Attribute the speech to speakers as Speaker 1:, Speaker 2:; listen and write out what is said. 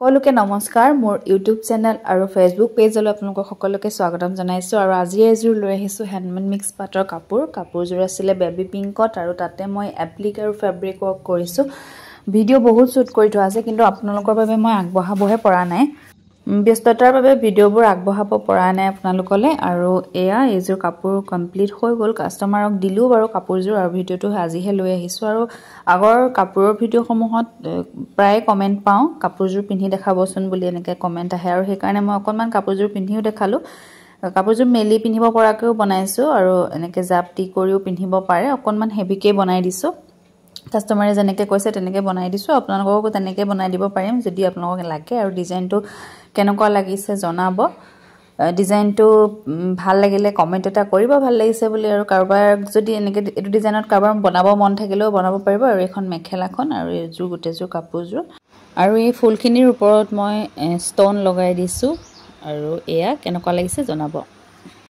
Speaker 1: সকলোকে নমস্কাৰ মোৰ ইউটিউব চেনেল আৰু ফেসবুক পেজলৈ আপোনালোকক সকলোকে স্বাগতম জনাইছো আৰু আজি এজোৰ লৈ আহিছো হ্যাণ্ডমেড মিক্স পাটৰ কাপোৰজোৰ আছিল বেবি পিংকত আৰু তাতে মই এপ্লিক আৰু ফেব্ৰিক ৱৰ্ক কৰিছো ভিডিও বহুত শুট কৰি থোৱা আছে কিন্তু আপোনালোকৰ বাবে মই আগবঢ়াবহে পৰা নাই ব্যস্ততাৰ বাবে ভিডিওবোৰ আগবঢ়াব পৰা নাই আপোনালোকলৈ আৰু এজোৰ কাপোৰ কমপ্লিট হৈ গল কাস্টমাৰক দিলু বাৰু কাপোৰজোৰ আৰু ভিডিওটো আজিহে লৈ আহিছো আৰু আগৰ কাপোৰৰ ভিডিও সমূহত প্ৰায় কমেন্ট পাও কাপোৰজোৰ পিন্ধি দেখাবচোন বুলি এনেকৈ কমেন্ট আহে আৰু সেই কাৰণে মই অকনমান কাপোৰজোৰ পিন্ধিও দেখালো কাপোৰজোৰ মেলি পিন্ধিব পৰাকৈও বনাইছো আৰু এনেকৈ জাপটি কৰিও পিন্ধিব পাৰে অকনমান হেভিকে বনাই দিছো কাস্টমাৰে যেনেকৈ কৈছে তেনেকৈ বনাই দিছো আপোনালোককো তেনেকৈ বনাই দিব পাৰিম যদি আপোনালোকক লাগে আৰু ডিজাইনটো কেনেকুৱা লাগিছে জনাব ডিজাইনটো ভাল লাগিলে কমেন্ট এটা কৰিব ভাল লাগিছে বুলি আৰু কাৰোবাৰ যদি এনেকৈ এটো ডিজাইনত কাৰোবাৰ বনাব মন থাকিলেও বনাব পাৰিব আৰু এখন মেখেলাখন আৰু এজোৰ গোটেজোৰ কাপোৰজোৰ আৰু এই ফুলখিনিৰ ওপৰত মই ষ্টন লগাই দিছো আৰু কেনেকুৱা লাগিছে জনাব